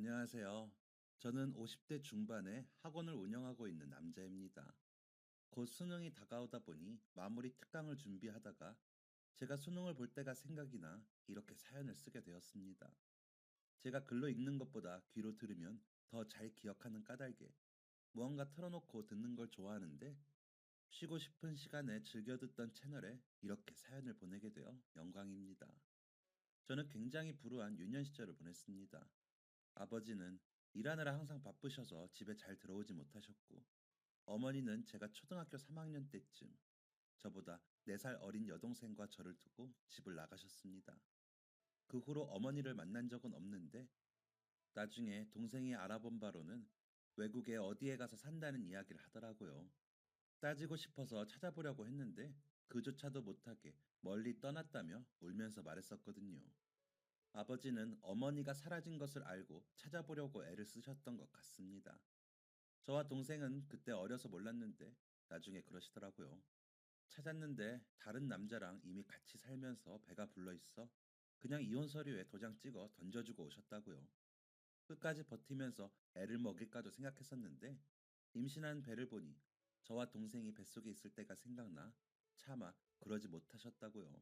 안녕하세요. 저는 50대 중반에 학원을 운영하고 있는 남자입니다. 곧 수능이 다가오다 보니 마무리 특강을 준비하다가 제가 수능을 볼 때가 생각이 나 이렇게 사연을 쓰게 되었습니다. 제가 글로 읽는 것보다 귀로 들으면 더 잘 기억하는 까닭에 무언가 틀어놓고 듣는 걸 좋아하는데 쉬고 싶은 시간에 즐겨 듣던 채널에 이렇게 사연을 보내게 되어 영광입니다. 저는 굉장히 불우한 유년 시절을 보냈습니다. 아버지는 일하느라 항상 바쁘셔서 집에 잘 들어오지 못하셨고, 어머니는 제가 초등학교 3학년 때쯤 저보다 4살 어린 여동생과 저를 두고 집을 나가셨습니다. 그 후로 어머니를 만난 적은 없는데, 나중에 동생이 알아본 바로는 외국에 어디에 가서 산다는 이야기를 하더라고요. 따지고 싶어서 찾아보려고 했는데, 그조차도 못하게 멀리 떠났다며 울면서 말했었거든요. 아버지는 어머니가 사라진 것을 알고 찾아보려고 애를 쓰셨던 것 같습니다. 저와 동생은 그때 어려서 몰랐는데 나중에 그러시더라고요. 찾았는데 다른 남자랑 이미 같이 살면서 배가 불러 있어 그냥 이혼 서류에 도장 찍어 던져주고 오셨다고요. 끝까지 버티면서 애를 먹일까도 생각했었는데 임신한 배를 보니 저와 동생이 뱃속에 있을 때가 생각나 차마 그러지 못하셨다고요.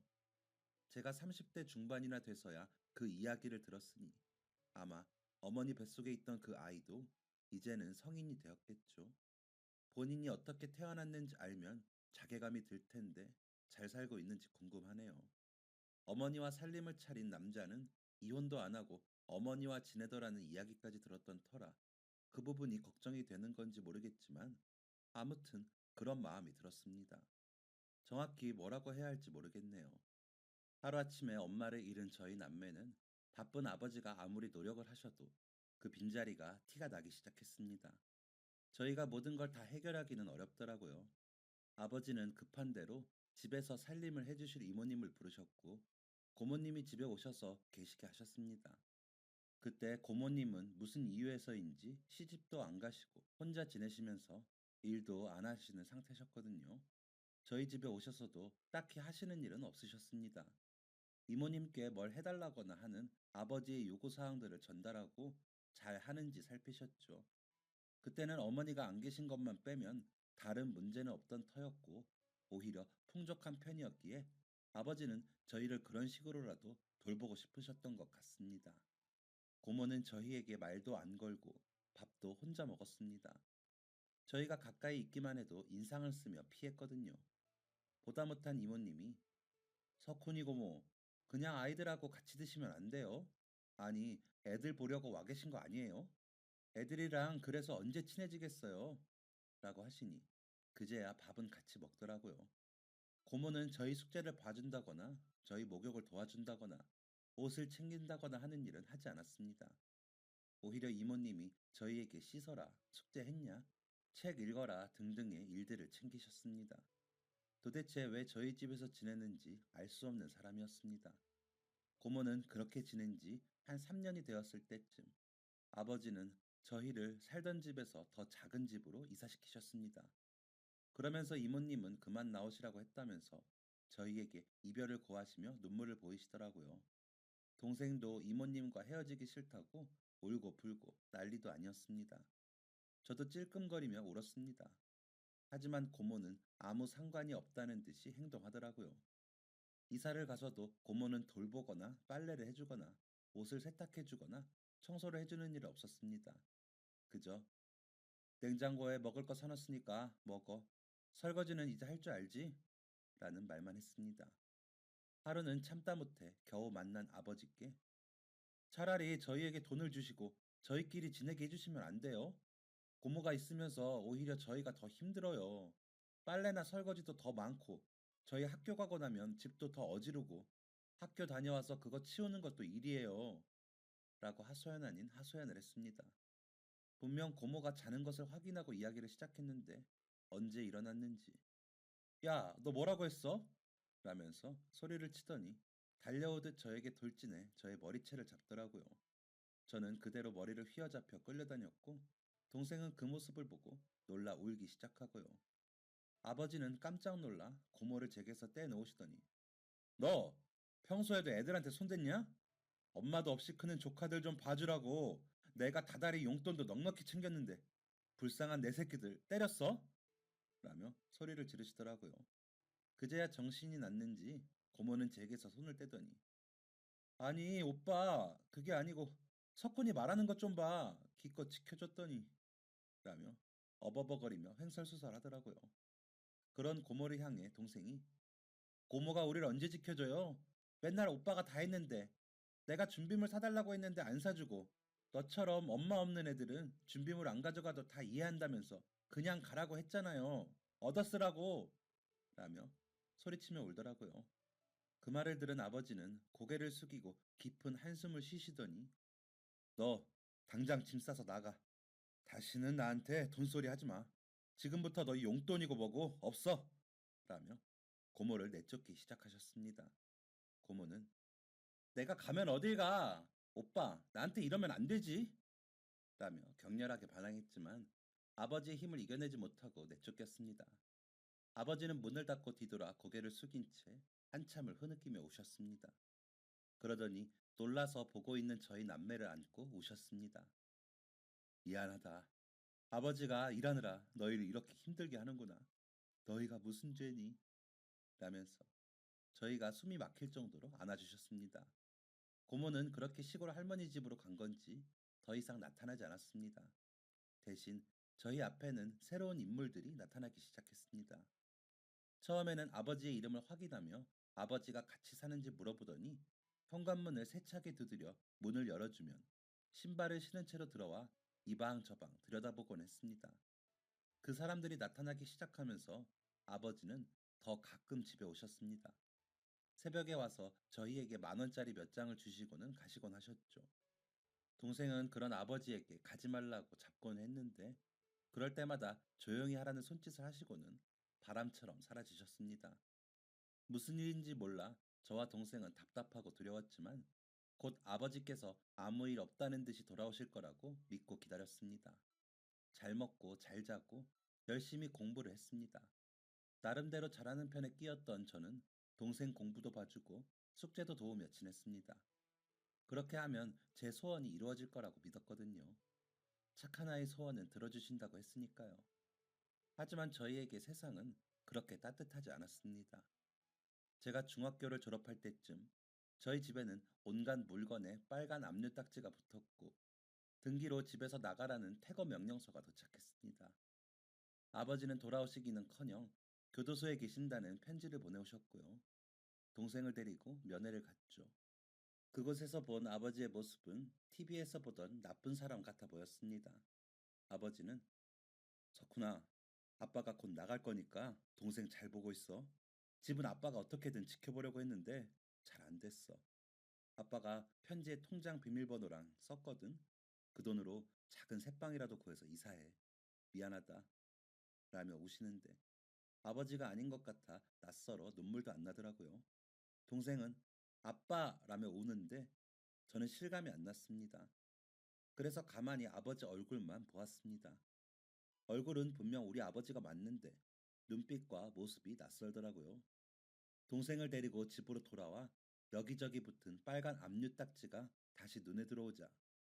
제가 30대 중반이나 돼서야 그 이야기를 들었으니 아마 어머니 뱃속에 있던 그 아이도 이제는 성인이 되었겠죠. 본인이 어떻게 태어났는지 알면 자괴감이 들 텐데 잘 살고 있는지 궁금하네요. 어머니와 살림을 차린 남자는 이혼도 안 하고 어머니와 지내더라는 이야기까지 들었던 터라 그 부분이 걱정이 되는 건지 모르겠지만 아무튼 그런 마음이 들었습니다. 정확히 뭐라고 해야 할지 모르겠네요. 하루아침에 엄마를 잃은 저희 남매는 바쁜 아버지가 아무리 노력을 하셔도 그 빈자리가 티가 나기 시작했습니다. 저희가 모든 걸 다 해결하기는 어렵더라고요. 아버지는 급한 대로 집에서 살림을 해주실 이모님을 부르셨고, 고모님이 집에 오셔서 계시게 하셨습니다. 그때 고모님은 무슨 이유에서인지 시집도 안 가시고 혼자 지내시면서 일도 안 하시는 상태셨거든요. 저희 집에 오셔서도 딱히 하시는 일은 없으셨습니다. 이모님께 뭘 해달라거나 하는 아버지의 요구사항들을 전달하고 잘 하는지 살피셨죠. 그때는 어머니가 안 계신 것만 빼면 다른 문제는 없던 터였고 오히려 풍족한 편이었기에 아버지는 저희를 그런 식으로라도 돌보고 싶으셨던 것 같습니다. 고모는 저희에게 말도 안 걸고 밥도 혼자 먹었습니다. 저희가 가까이 있기만 해도 인상을 쓰며 피했거든요. 보다 못한 이모님이 석훈이 고모, 그냥 아이들하고 같이 드시면 안 돼요. 아니, 애들 보려고 와 계신 거 아니에요? 애들이랑 그래서 언제 친해지겠어요? 라고 하시니, 그제야 밥은 같이 먹더라고요. 고모는 저희 숙제를 봐준다거나, 저희 목욕을 도와준다거나, 옷을 챙긴다거나 하는 일은 하지 않았습니다. 오히려 이모님이 저희에게 씻어라, 숙제했냐, 책 읽어라 등등의 일들을 챙기셨습니다. 도대체 왜 저희 집에서 지내는지 알 수 없는 사람이었습니다. 고모는 그렇게 지낸 지 한 3년이 되었을 때쯤 아버지는 저희를 살던 집에서 더 작은 집으로 이사시키셨습니다. 그러면서 이모님은 그만 나오시라고 했다면서 저희에게 이별을 고하시며 눈물을 보이시더라고요. 동생도 이모님과 헤어지기 싫다고 울고 불고 난리도 아니었습니다. 저도 찔끔거리며 울었습니다. 하지만 고모는 아무 상관이 없다는 듯이 행동하더라고요. 이사를 가서도 고모는 돌보거나 빨래를 해주거나 옷을 세탁해주거나 청소를 해주는 일이 없었습니다. 그저 냉장고에 먹을 거 사놨으니까 먹어. 설거지는 이제 할 줄 알지? 라는 말만 했습니다. 하루는 참다 못해 겨우 만난 아버지께 차라리 저희에게 돈을 주시고 저희끼리 지내게 해주시면 안 돼요? 고모가 있으면서 오히려 저희가 더 힘들어요. 빨래나 설거지도 더 많고, 저희 학교 가고 나면 집도 더 어지르고, 학교 다녀와서 그거 치우는 것도 일이에요. 라고 하소연 아닌 하소연을 했습니다. 분명 고모가 자는 것을 확인하고 이야기를 시작했는데, 언제 일어났는지. 야, 너 뭐라고 했어? 라면서 소리를 치더니, 달려오듯 저에게 돌진해 저의 머리채를 잡더라고요. 저는 그대로 머리를 휘어잡혀 끌려다녔고 동생은 그 모습을 보고 놀라 울기 시작하고요. 아버지는 깜짝 놀라 고모를 제게서 떼놓으시더니 너 평소에도 애들한테 손댔냐? 엄마도 없이 크는 조카들 좀 봐주라고 내가 다달이 용돈도 넉넉히 챙겼는데 불쌍한 내 새끼들 때렸어? 라며 소리를 지르시더라고요. 그제야 정신이 났는지 고모는 제게서 손을 떼더니 아니 오빠 그게 아니고 석훈이 말하는 것 좀 봐. 기껏 지켜줬더니 라며 어버버거리며 횡설수설하더라고요. 그런 고모를 향해 동생이 고모가 우리를 언제 지켜줘요? 맨날 오빠가 다 했는데 내가 준비물 사달라고 했는데 안 사주고 너처럼 엄마 없는 애들은 준비물 안 가져가도 다 이해한다면서 그냥 가라고 했잖아요. 얻어쓰라고 라며 소리치며 울더라고요. 그 말을 들은 아버지는 고개를 숙이고 깊은 한숨을 쉬시더니 너 당장 짐 싸서 나가. 다시는 나한테 돈소리 하지 마. 지금부터 너 용돈이고 뭐고 없어. 라며 고모를 내쫓기 시작하셨습니다. 고모는 내가 가면 어딜 가? 오빠, 나한테 이러면 안 되지. 라며 격렬하게 반항했지만 아버지의 힘을 이겨내지 못하고 내쫓겼습니다. 아버지는 문을 닫고 뒤돌아 고개를 숙인 채 한참을 흐느끼며 우셨습니다. 그러더니 놀라서 보고 있는 저희 남매를 안고 우셨습니다. 미안하다. 아버지가 일하느라 너희를 이렇게 힘들게 하는구나. 너희가 무슨 죄니? 라면서 저희가 숨이 막힐 정도로 안아주셨습니다. 고모는 그렇게 시골 할머니 집으로 간 건지 더 이상 나타나지 않았습니다. 대신 저희 앞에는 새로운 인물들이 나타나기 시작했습니다. 처음에는 아버지의 이름을 확인하며 아버지가 같이 사는지 물어보더니 현관문을 세차게 두드려 문을 열어주면 신발을 신은 채로 들어와 이방 저방 들여다보곤 했습니다. 그 사람들이 나타나기 시작하면서 아버지는 더 가끔 집에 오셨습니다. 새벽에 와서 저희에게 10,000원짜리 몇 장을 주시고는 가시곤 하셨죠. 동생은 그런 아버지에게 가지 말라고 잡곤 했는데 그럴 때마다 조용히 하라는 손짓을 하시고는 바람처럼 사라지셨습니다. 무슨 일인지 몰라 저와 동생은 답답하고 두려웠지만 곧 아버지께서 아무 일 없다는 듯이 돌아오실 거라고 믿고 기다렸습니다. 잘 먹고 잘 자고 열심히 공부를 했습니다. 나름대로 잘하는 편에 끼었던 저는 동생 공부도 봐주고 숙제도 도우며 지냈습니다. 그렇게 하면 제 소원이 이루어질 거라고 믿었거든요. 착한 아이 소원은 들어주신다고 했으니까요. 하지만 저희에게 세상은 그렇게 따뜻하지 않았습니다. 제가 중학교를 졸업할 때쯤 저희 집에는 온갖 물건에 빨간 압류 딱지가 붙었고 등기로 집에서 나가라는 퇴거 명령서가 도착했습니다. 아버지는 돌아오시기는커녕 교도소에 계신다는 편지를 보내오셨고요. 동생을 데리고 면회를 갔죠. 그곳에서 본 아버지의 모습은 TV에서 보던 나쁜 사람 같아 보였습니다. 아버지는 석훈아, 아빠가 곧 나갈 거니까 동생 잘 보고 있어. 집은 아빠가 어떻게든 지켜보려고 했는데 잘 안 됐어. 아빠가 편지에 통장 비밀번호랑 썼거든. 그 돈으로 작은 새빵이라도 구해서 이사해. 미안하다. 라며 우시는데 아버지가 아닌 것 같아 낯설어 눈물도 안 나더라고요. 동생은 아빠라며 우는데 저는 실감이 안 났습니다. 그래서 가만히 아버지 얼굴만 보았습니다. 얼굴은 분명 우리 아버지가 맞는데 눈빛과 모습이 낯설더라고요. 동생을 데리고 집으로 돌아와 여기저기 붙은 빨간 압류 딱지가 다시 눈에 들어오자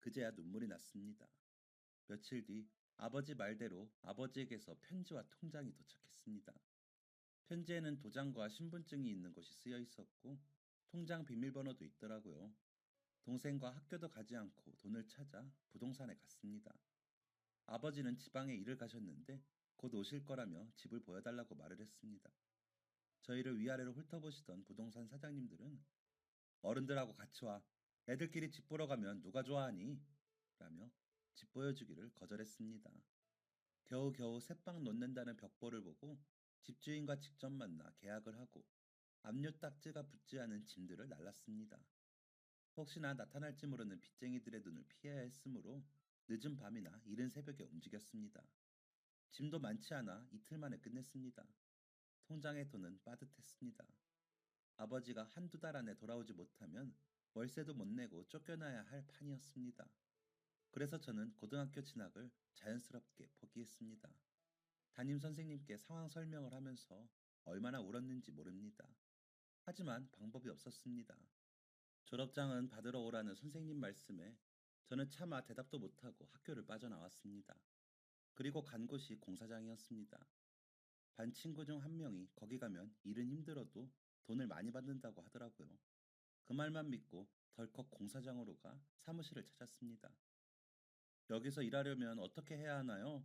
그제야 눈물이 났습니다. 며칠 뒤 아버지 말대로 아버지에게서 편지와 통장이 도착했습니다. 편지에는 도장과 신분증이 있는 것이 쓰여 있었고 통장 비밀번호도 있더라고요. 동생과 학교도 가지 않고 돈을 찾아 부동산에 갔습니다. 아버지는 지방에 일을 가셨는데 곧 오실 거라며 집을 보여달라고 말을 했습니다. 저희를 위아래로 훑어보시던 부동산 사장님들은 어른들하고 같이 와. 애들끼리 집 보러 가면 누가 좋아하니? 라며 집 보여주기를 거절했습니다. 겨우겨우 새빵 놓는다는 벽보를 보고 집주인과 직접 만나 계약을 하고 압류 딱지가 붙지 않은 짐들을 날랐습니다. 혹시나 나타날지 모르는 빚쟁이들의 눈을 피해야 했으므로 늦은 밤이나 이른 새벽에 움직였습니다. 짐도 많지 않아 이틀 만에 끝냈습니다. 통장의 돈은 빠듯했습니다. 아버지가 한두 달 안에 돌아오지 못하면 월세도 못 내고 쫓겨나야 할 판이었습니다. 그래서 저는 고등학교 진학을 자연스럽게 포기했습니다. 담임 선생님께 상황 설명을 하면서 얼마나 울었는지 모릅니다. 하지만 방법이 없었습니다. 졸업장은 받으러 오라는 선생님 말씀에 저는 차마 대답도 못하고 학교를 빠져나왔습니다. 그리고 간 곳이 공사장이었습니다. 반 친구 중 한 명이 거기 가면 일은 힘들어도 돈을 많이 받는다고 하더라고요. 그 말만 믿고 덜컥 공사장으로 가 사무실을 찾았습니다. 여기서 일하려면 어떻게 해야 하나요?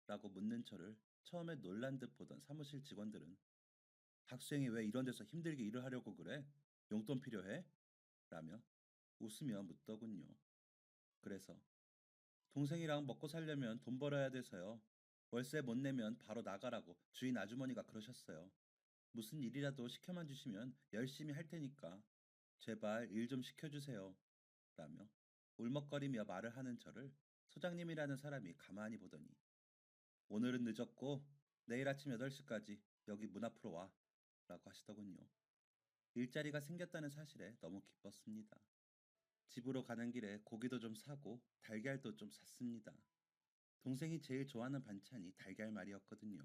라고 묻는 저를 처음에 놀란 듯 보던 사무실 직원들은 학생이 왜 이런 데서 힘들게 일을 하려고 그래? 용돈 필요해? 라며 웃으며 묻더군요. 그래서 동생이랑 먹고 살려면 돈 벌어야 돼서요. 월세 못 내면 바로 나가라고 주인 아주머니가 그러셨어요. 무슨 일이라도 시켜만 주시면 열심히 할 테니까 제발 일 좀 시켜주세요. 라며 울먹거리며 말을 하는 저를 소장님이라는 사람이 가만히 보더니 오늘은 늦었고 내일 아침 8시까지 여기 문 앞으로 와. 라고 하시더군요. 일자리가 생겼다는 사실에 너무 기뻤습니다. 집으로 가는 길에 고기도 좀 사고 달걀도 좀 샀습니다. 동생이 제일 좋아하는 반찬이 달걀말이었거든요.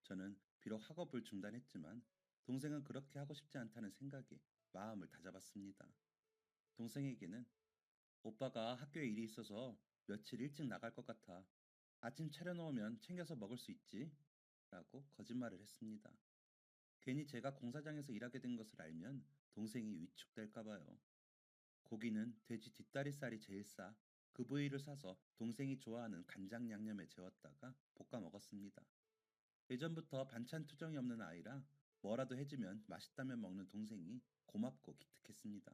저는 비록 학업을 중단했지만 동생은 그렇게 하고 싶지 않다는 생각에 마음을 다잡았습니다. 동생에게는 오빠가 학교에 일이 있어서 며칠 일찍 나갈 것 같아. 아침 차려놓으면 챙겨서 먹을 수 있지? 라고 거짓말을 했습니다. 괜히 제가 공사장에서 일하게 된 것을 알면 동생이 위축될까 봐요. 고기는 돼지 뒷다리살이 제일 싸. 그 부위를 사서 동생이 좋아하는 간장 양념에 재웠다가 볶아 먹었습니다. 예전부터 반찬 투정이 없는 아이라 뭐라도 해주면 맛있다면 먹는 동생이 고맙고 기특했습니다.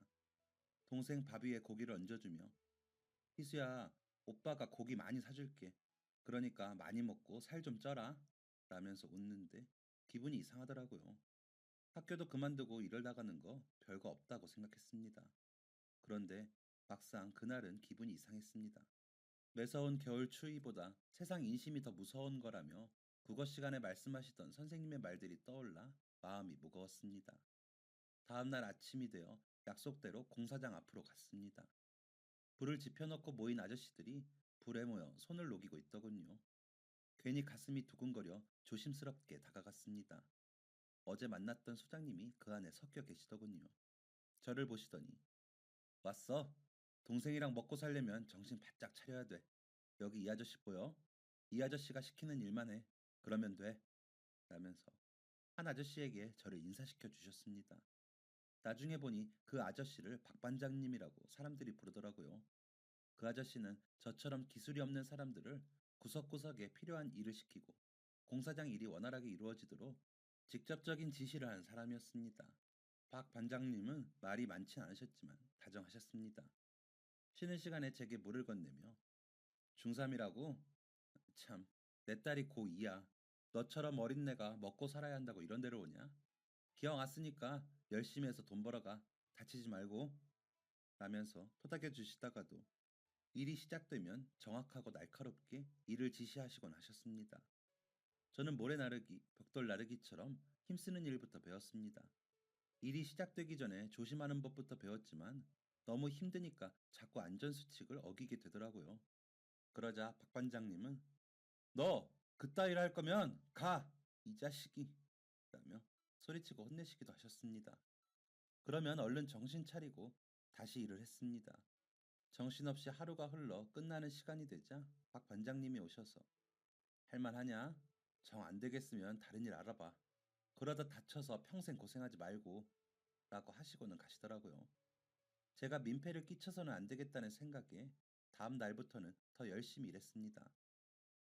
동생 밥 위에 고기를 얹어주며 희수야, 오빠가 고기 많이 사줄게. 그러니까 많이 먹고 살 좀 쪄라. 라면서 웃는데 기분이 이상하더라고요. 학교도 그만두고 일을 나가는 거 별거 없다고 생각했습니다. 그런데 막상 그날은 기분이 이상했습니다. 매서운 겨울 추위보다 세상 인심이 더 무서운 거라며 국어 시간에 말씀하시던 선생님의 말들이 떠올라 마음이 무거웠습니다. 다음 날 아침이 되어 약속대로 공사장 앞으로 갔습니다. 불을 지펴놓고 모인 아저씨들이 불에 모여 손을 녹이고 있더군요. 괜히 가슴이 두근거려 조심스럽게 다가갔습니다. 어제 만났던 소장님이 그 안에 섞여 계시더군요. 저를 보시더니 왔어. 동생이랑 먹고 살려면 정신 바짝 차려야 돼. 여기 이 아저씨 보여? 이 아저씨가 시키는 일만 해. 그러면 돼. 라면서 한 아저씨에게 저를 인사시켜 주셨습니다. 나중에 보니 그 아저씨를 박 반장님이라고 사람들이 부르더라고요. 그 아저씨는 저처럼 기술이 없는 사람들을 구석구석에 필요한 일을 시키고 공사장 일이 원활하게 이루어지도록 직접적인 지시를 하는 사람이었습니다. 박 반장님은 말이 많지 않으셨지만 다정하셨습니다. 쉬는 시간에 제게 물을 건네며 중3이라고? 참, 내 딸이 고2야. 너처럼 어린애가 먹고 살아야 한다고 이런 데로 오냐? 기왕 왔으니까 열심히 해서 돈 벌어가. 다치지 말고. 라면서 토닥여 주시다가도 일이 시작되면 정확하고 날카롭게 일을 지시하시곤 하셨습니다. 저는 모래 나르기, 벽돌 나르기처럼 힘쓰는 일부터 배웠습니다. 일이 시작되기 전에 조심하는 법부터 배웠지만 너무 힘드니까 자꾸 안전수칙을 어기게 되더라고요. 그러자 박 반장님은 너 그따위를 할 거면 가! 이 자식이! 라며 소리치고 혼내시기도 하셨습니다. 그러면 얼른 정신 차리고 다시 일을 했습니다. 정신없이 하루가 흘러 끝나는 시간이 되자 박 반장님이 오셔서 할만하냐? 정 안 되겠으면 다른 일 알아봐. 그러다 다쳐서 평생 고생하지 말고 라고 하시고는 가시더라고요. 제가 민폐를 끼쳐서는 안 되겠다는 생각에 다음 날부터는 더 열심히 일했습니다.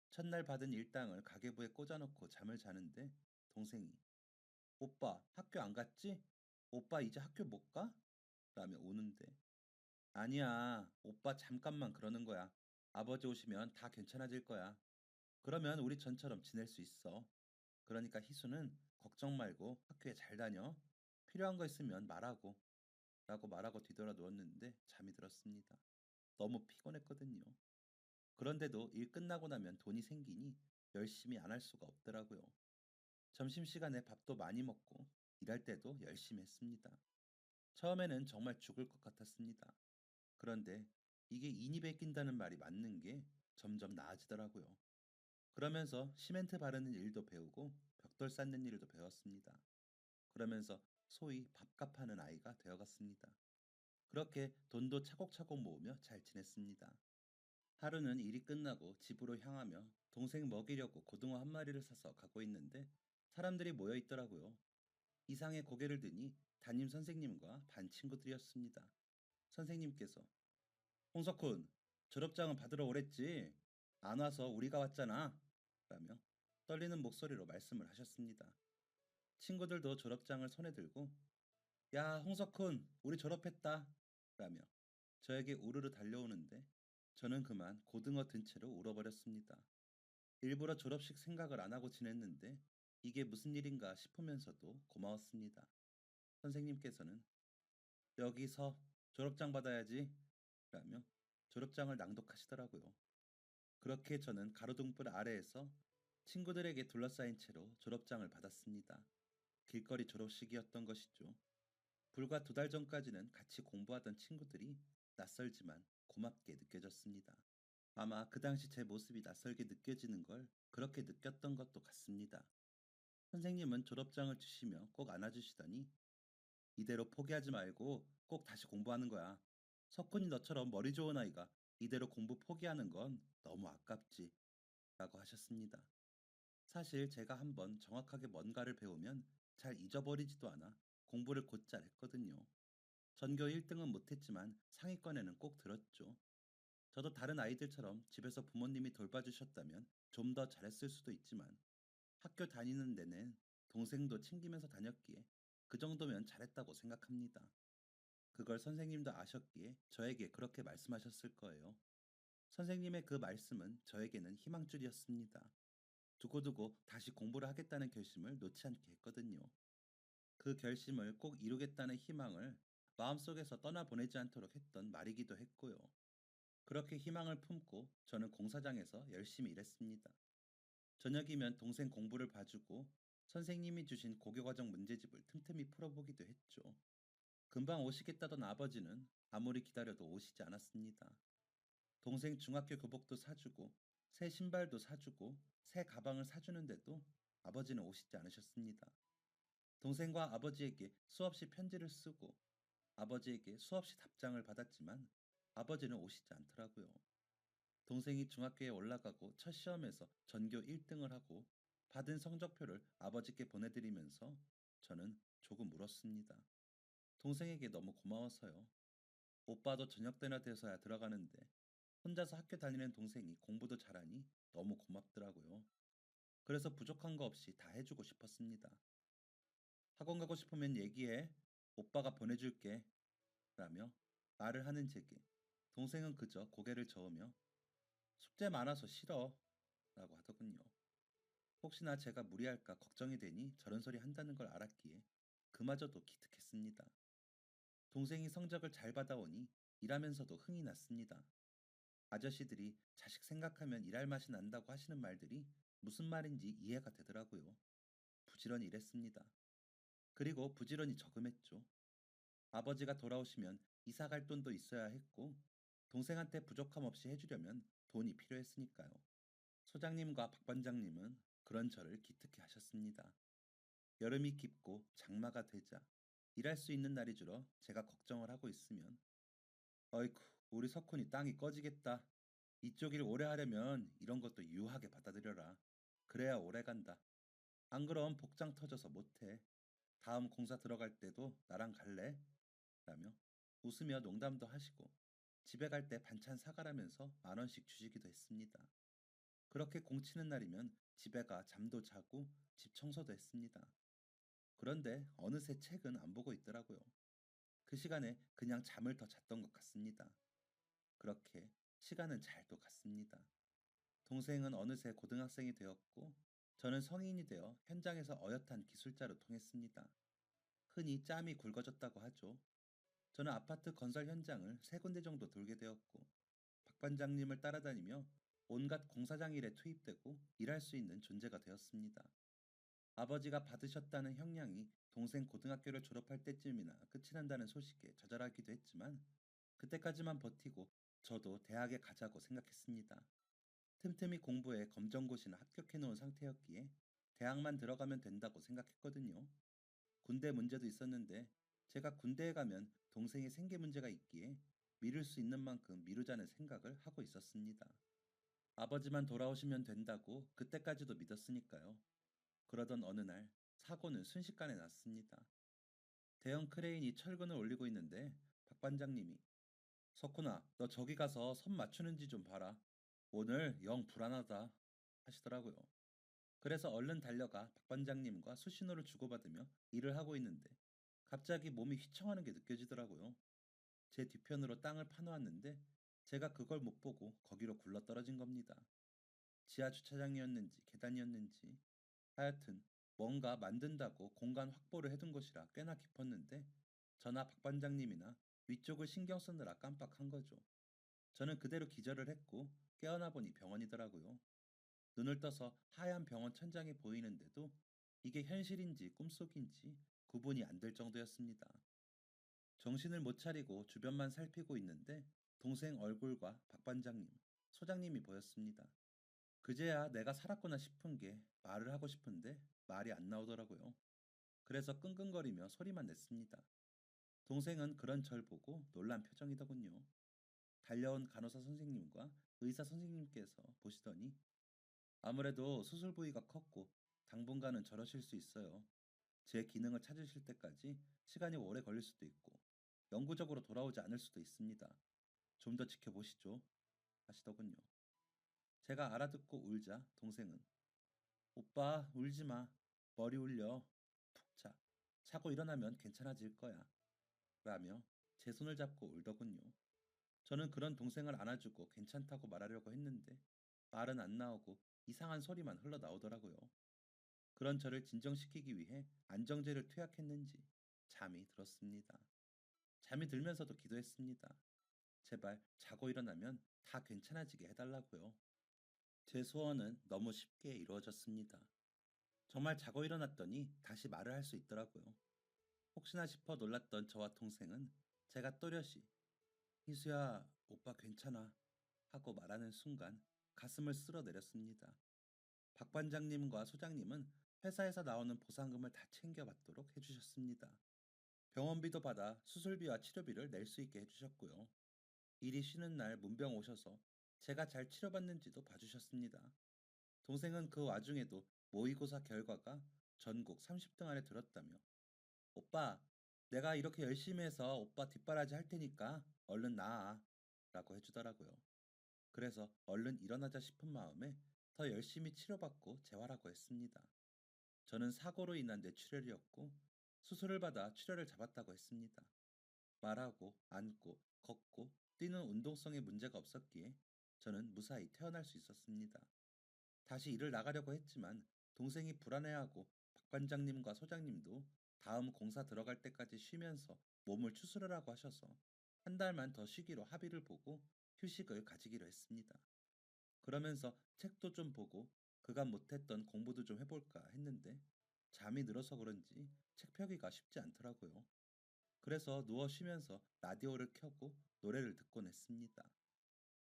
첫날 받은 일당을 가계부에 꽂아놓고 잠을 자는데 동생이 오빠 학교 안 갔지? 오빠 이제 학교 못 가? 라며 우는데 아니야 오빠 잠깐만 그러는 거야. 아버지 오시면 다 괜찮아질 거야. 그러면 우리 전처럼 지낼 수 있어. 그러니까 희수는 걱정 말고 학교에 잘 다녀. 필요한 거 있으면 말하고 라고 말하고 뒤돌아 누웠는데 잠이 들었습니다. 너무 피곤했거든요. 그런데도 일 끝나고 나면 돈이 생기니 열심히 안 할 수가 없더라고요. 점심시간에 밥도 많이 먹고 일할 때도 열심히 했습니다. 처음에는 정말 죽을 것 같았습니다. 그런데 이게 인이 베낀다는 말이 맞는 게 점점 나아지더라고요. 그러면서 시멘트 바르는 일도 배우고 벽돌 쌓는 일도 배웠습니다. 그러면서 소위 밥값하는 아이가 되어갔습니다. 그렇게 돈도 차곡차곡 모으며 잘 지냈습니다. 하루는 일이 끝나고 집으로 향하며 동생 먹이려고 고등어 한 마리를 사서 가고 있는데 사람들이 모여 있더라고요. 이상의 고개를 드니 담임 선생님과 반 친구들이었습니다. 선생님께서 홍석훈, 졸업장은 받으러 오랬지? 안 와서 우리가 왔잖아. 라며 떨리는 목소리로 말씀을 하셨습니다. 친구들도 졸업장을 손에 들고 야, 홍석훈, 우리 졸업했다. 라며 저에게 우르르 달려오는데 저는 그만 고등어 든 채로 울어버렸습니다. 일부러 졸업식 생각을 안 하고 지냈는데 이게 무슨 일인가 싶으면서도 고마웠습니다. 선생님께서는 여기서 졸업장 받아야지. 라며 졸업장을 낭독하시더라고요. 그렇게 저는 가로등불 아래에서 친구들에게 둘러싸인 채로 졸업장을 받았습니다. 길거리 졸업식이었던 것이죠. 불과 2달 전까지는 같이 공부하던 친구들이 낯설지만 고맙게 느껴졌습니다. 아마 그 당시 제 모습이 낯설게 느껴지는 걸 그렇게 느꼈던 것도 같습니다. 선생님은 졸업장을 주시며 꼭 안아주시더니 이대로 포기하지 말고 꼭 다시 공부하는 거야. 석훈이 너처럼 머리 좋은 아이가 이대로 공부 포기하는 건 너무 아깝지. 라고 하셨습니다. 사실 제가 한번 정확하게 뭔가를 배우면 잘 잊어버리지도 않아 공부를 곧잘 했거든요. 전교 1등은 못했지만 상위권에는 꼭 들었죠. 저도 다른 아이들처럼 집에서 부모님이 돌봐주셨다면 좀 더 잘했을 수도 있지만 학교 다니는 데는 동생도 챙기면서 다녔기에 그 정도면 잘했다고 생각합니다. 그걸 선생님도 아셨기에 저에게 그렇게 말씀하셨을 거예요. 선생님의 그 말씀은 저에게는 희망줄이었습니다. 두고두고 다시 공부를 하겠다는 결심을 놓지 않게 했거든요. 그 결심을 꼭 이루겠다는 희망을 마음속에서 떠나보내지 않도록 했던 말이기도 했고요. 그렇게 희망을 품고 저는 공사장에서 열심히 일했습니다. 저녁이면 동생 공부를 봐주고 선생님이 주신 고교과정 문제집을 틈틈이 풀어보기도 했죠. 금방 오시겠다던 아버지는 아무리 기다려도 오시지 않았습니다. 동생 중학교 교복도 사주고 새 신발도 사주고 새 가방을 사주는데도 아버지는 오시지 않으셨습니다. 동생과 아버지에게 수없이 편지를 쓰고 아버지에게 수없이 답장을 받았지만 아버지는 오시지 않더라고요. 동생이 중학교에 올라가고 첫 시험에서 전교 1등을 하고 받은 성적표를 아버지께 보내드리면서 저는 조금 울었습니다. 동생에게 너무 고마워서요. 오빠도 저녁 때나 돼서야 들어가는데 혼자서 학교 다니는 동생이 공부도 잘하니 너무 고맙더라고요. 그래서 부족한 거 없이 다 해주고 싶었습니다. 학원 가고 싶으면 얘기해. 오빠가 보내줄게. 라며 말을 하는 제게 동생은 그저 고개를 저으며 숙제 많아서 싫어. 라고 하더군요. 혹시나 제가 무리할까 걱정이 되니 저런 소리 한다는 걸 알았기에 그마저도 기특했습니다. 동생이 성적을 잘 받아오니 일하면서도 흥이 났습니다. 아저씨들이 자식 생각하면 일할 맛이 난다고 하시는 말들이 무슨 말인지 이해가 되더라고요. 부지런히 일했습니다. 그리고 부지런히 저금했죠. 아버지가 돌아오시면 이사 갈 돈도 있어야 했고, 동생한테 부족함 없이 해주려면 돈이 필요했으니까요. 소장님과 박 반장님은 그런 저를 기특해 하셨습니다. 여름이 깊고 장마가 되자 일할 수 있는 날이 줄어 제가 걱정을 하고 있으면 어이쿠 우리 석훈이 땅이 꺼지겠다. 이쪽 일 오래 하려면 이런 것도 유하게 받아들여라. 그래야 오래 간다. 안 그럼 복장 터져서 못해. 다음 공사 들어갈 때도 나랑 갈래? 라며 웃으며 농담도 하시고 집에 갈 때 반찬 사가라면서 10,000원씩 주시기도 했습니다. 그렇게 공치는 날이면 집에 가 잠도 자고 집 청소도 했습니다. 그런데 어느새 책은 안 보고 있더라고요. 그 시간에 그냥 잠을 더 잤던 것 같습니다. 그렇게 시간은 잘 또 갔습니다. 동생은 어느새 고등학생이 되었고 저는 성인이 되어 현장에서 어엿한 기술자로 통했습니다. 흔히 짬이 굵어졌다고 하죠. 저는 아파트 건설 현장을 3군데 정도 돌게 되었고 박 반장님을 따라다니며 온갖 공사장 일에 투입되고 일할 수 있는 존재가 되었습니다. 아버지가 받으셨다는 형량이 동생 고등학교를 졸업할 때쯤이나 끝이 난다는 소식에 좌절하기도 했지만 그때까지만 버티고 저도 대학에 가자고 생각했습니다. 틈틈이 공부해 검정고시나 합격해 놓은 상태였기에 대학만 들어가면 된다고 생각했거든요. 군대 문제도 있었는데 제가 군대에 가면 동생이 생계 문제가 있기에 미룰 수 있는 만큼 미루자는 생각을 하고 있었습니다. 아버지만 돌아오시면 된다고 그때까지도 믿었으니까요. 그러던 어느 날 사고는 순식간에 났습니다. 대형 크레인이 철근을 올리고 있는데 박 반장님이 석훈아, 너 저기 가서 선 맞추는지 좀 봐라. 오늘 영 불안하다 하시더라고요. 그래서 얼른 달려가 박 반장님과 수신호를 주고받으며 일을 하고 있는데 갑자기 몸이 휘청하는 게 느껴지더라고요. 제 뒤편으로 땅을 파놓았는데 제가 그걸 못 보고 거기로 굴러 떨어진 겁니다. 지하 주차장이었는지 계단이었는지 하여튼 뭔가 만든다고 공간 확보를 해둔 곳이라 꽤나 깊었는데 저나 박 반장님이나 위쪽을 신경 쓰느라 깜빡한 거죠. 저는 그대로 기절을 했고 깨어나 보니 병원이더라고요. 눈을 떠서 하얀 병원 천장이 보이는데도 이게 현실인지 꿈속인지 구분이 안 될 정도였습니다. 정신을 못 차리고 주변만 살피고 있는데 동생 얼굴과 박 반장님, 소장님이 보였습니다. 그제야 내가 살았구나 싶은 게 말을 하고 싶은데 말이 안 나오더라고요. 그래서 끙끙거리며 소리만 냈습니다. 동생은 그런 절 보고 놀란 표정이더군요. 달려온 간호사 선생님과 의사 선생님께서 보시더니 아무래도 수술 부위가 컸고 당분간은 저러실 수 있어요. 제 기능을 찾으실 때까지 시간이 오래 걸릴 수도 있고 영구적으로 돌아오지 않을 수도 있습니다. 좀 더 지켜보시죠. 하시더군요. 제가 알아듣고 울자 동생은 오빠 울지 마. 머리 울려. 푹 자. 자고 일어나면 괜찮아질 거야. 라며 제 손을 잡고 울더군요. 저는 그런 동생을 안아주고 괜찮다고 말하려고 했는데 말은 안 나오고 이상한 소리만 흘러나오더라고요. 그런 저를 진정시키기 위해 안정제를 투약했는지 잠이 들었습니다. 잠이 들면서도 기도했습니다. 제발 자고 일어나면 다 괜찮아지게 해달라고요. 제 소원은 너무 쉽게 이루어졌습니다. 정말 자고 일어났더니 다시 말을 할 수 있더라고요. 혹시나 싶어 놀랐던 저와 동생은 제가 또렷이 희수야, 오빠 괜찮아 하고 말하는 순간 가슴을 쓸어내렸습니다. 박 반장님과 소장님은 회사에서 나오는 보상금을 다 챙겨받도록 해주셨습니다. 병원비도 받아 수술비와 치료비를 낼 수 있게 해주셨고요. 일이 쉬는 날 문병 오셔서 제가 잘 치료받는지도 봐주셨습니다. 동생은 그 와중에도 모의고사 결과가 전국 30등 안에 들었다며 오빠, 내가 이렇게 열심히 해서 오빠 뒷바라지 할 테니까 얼른 나아 라고 해주더라고요. 그래서 얼른 일어나자 싶은 마음에 더 열심히 치료받고 재활하고 했습니다. 저는 사고로 인한 뇌출혈이었고 수술을 받아 출혈을 잡았다고 했습니다. 말하고 앉고 걷고 뛰는 운동성에 문제가 없었기에 저는 무사히 태어날 수 있었습니다. 다시 일을 나가려고 했지만 동생이 불안해하고 박 관장님과 소장님도 다음 공사 들어갈 때까지 쉬면서 몸을 추스르라고 하셔서 한 달만 더 쉬기로 합의를 보고 휴식을 가지기로 했습니다. 그러면서 책도 좀 보고 그간 못했던 공부도 좀 해볼까 했는데 잠이 늘어서 그런지 책 펴기가 쉽지 않더라고요. 그래서 누워 쉬면서 라디오를 켜고 노래를 듣곤 했습니다.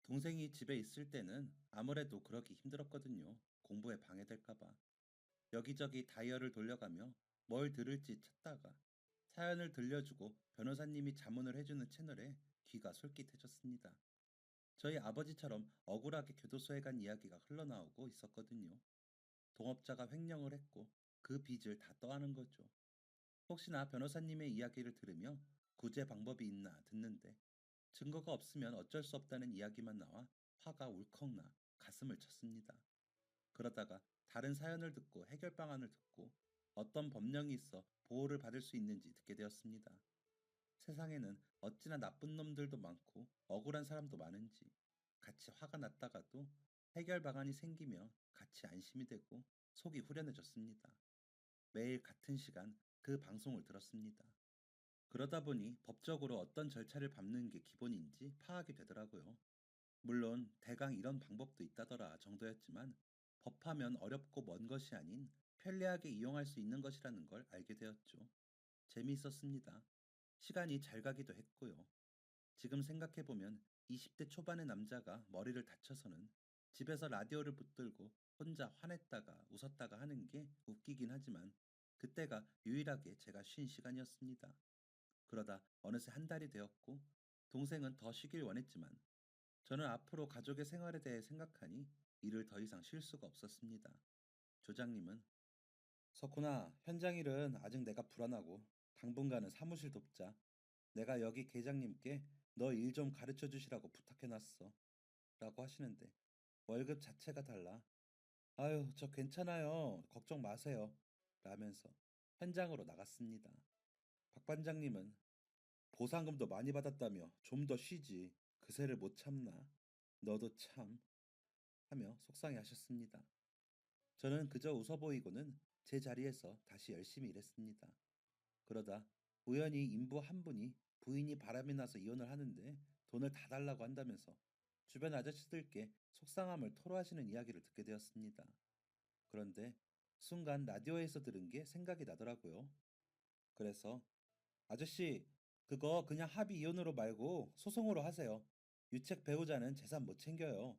동생이 집에 있을 때는 아무래도 그러기 힘들었거든요. 공부에 방해될까봐. 여기저기 다이얼을 돌려가며 뭘 들을지 찾다가 사연을 들려주고 변호사님이 자문을 해주는 채널에 귀가 솔깃해졌습니다. 저희 아버지처럼 억울하게 교도소에 간 이야기가 흘러나오고 있었거든요. 동업자가 횡령을 했고 그 빚을 다 떠안은 거죠. 혹시나 변호사님의 이야기를 들으며 구제 방법이 있나 듣는데 증거가 없으면 어쩔 수 없다는 이야기만 나와 화가 울컥나 가슴을 쳤습니다. 그러다가 다른 사연을 듣고 해결 방안을 듣고 어떤 법령이 있어 보호를 받을 수 있는지 듣게 되었습니다. 세상에는 어찌나 나쁜 놈들도 많고 억울한 사람도 많은지 같이 화가 났다가도 해결 방안이 생기면 같이 안심이 되고 속이 후련해졌습니다. 매일 같은 시간 그 방송을 들었습니다. 그러다 보니 법적으로 어떤 절차를 밟는 게 기본인지 파악이 되더라고요. 물론 대강 이런 방법도 있다더라 정도였지만 법하면 어렵고 먼 것이 아닌 편리하게 이용할 수 있는 것이라는 걸 알게 되었죠. 재미있었습니다. 시간이 잘 가기도 했고요. 지금 생각해보면 20대 초반의 남자가 머리를 다쳐서는 집에서 라디오를 붙들고 혼자 화냈다가 웃었다가 하는 게 웃기긴 하지만 그때가 유일하게 제가 쉰 시간이었습니다. 그러다 어느새 한 달이 되었고 동생은 더 쉬길 원했지만 저는 앞으로 가족의 생활에 대해 생각하니 일을 더 이상 쉴 수가 없었습니다. 조장님은 석훈아, 현장 일은 아직 내가 불안하고 당분간은 사무실 돕자. 내가 여기 계장님께 너 일 좀 가르쳐 주시라고 부탁해놨어. 라고 하시는데 월급 자체가 달라. 아유, 저 괜찮아요. 걱정 마세요. 라면서 현장으로 나갔습니다. 박 반장님은 보상금도 많이 받았다며 좀 더 쉬지. 그새를 못 참나. 너도 참. 하며 속상해 하셨습니다. 저는 그저 웃어 보이고는 제 자리에서 다시 열심히 일했습니다. 그러다 우연히 인부 한 분이 부인이 바람이 나서 이혼을 하는데 돈을 다 달라고 한다면서 주변 아저씨들께 속상함을 토로하시는 이야기를 듣게 되었습니다. 그런데 순간 라디오에서 들은 게 생각이 나더라고요. 그래서 아저씨, 그거 그냥 합의 이혼으로 말고 소송으로 하세요. 유책 배우자는 재산 못 챙겨요.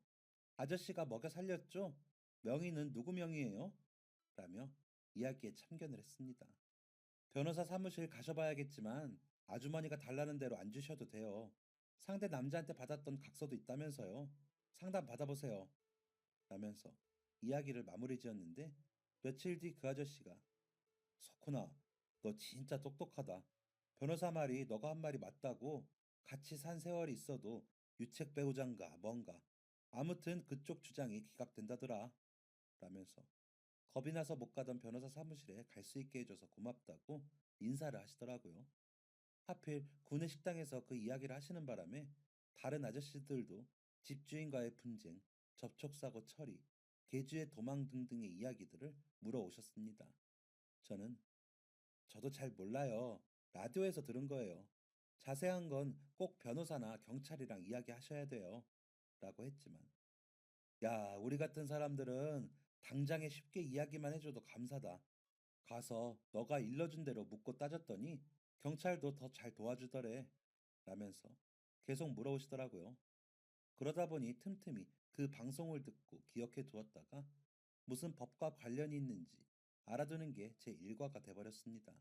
아저씨가 먹여 살렸죠? 명의는 누구 명의예요? 라며 이야기에 참견을 했습니다. 변호사 사무실 가셔봐야겠지만 아주머니가 달라는 대로 안 주셔도 돼요. 상대 남자한테 받았던 각서도 있다면서요. 상담 받아보세요. 라면서 이야기를 마무리 지었는데 며칠 뒤 그 아저씨가 석훈아, 너 진짜 똑똑하다. 변호사 말이 너가 한 말이 맞다고. 같이 산 세월이 있어도 유책 배우자인가 뭔가. 아무튼 그쪽 주장이 기각된다더라. 라면서 겁이 나서 못 가던 변호사 사무실에 갈 수 있게 해줘서 고맙다고 인사를 하시더라고요. 하필 구내 식당에서 그 이야기를 하시는 바람에 다른 아저씨들도 집주인과의 분쟁, 접촉사고 처리, 개주의 도망 등등의 이야기들을 물어오셨습니다. 저는 저도 잘 몰라요. 라디오에서 들은 거예요. 자세한 건 꼭 변호사나 경찰이랑 이야기하셔야 돼요. 라고 했지만 야, 우리 같은 사람들은 당장에 쉽게 이야기만 해줘도 감사다. 가서 너가 일러준 대로 묻고 따졌더니 경찰도 더 잘 도와주더래. 라면서 계속 물어오시더라고요. 그러다 보니 틈틈이 그 방송을 듣고 기억해 두었다가 무슨 법과 관련이 있는지 알아두는 게 제 일과가 돼버렸습니다.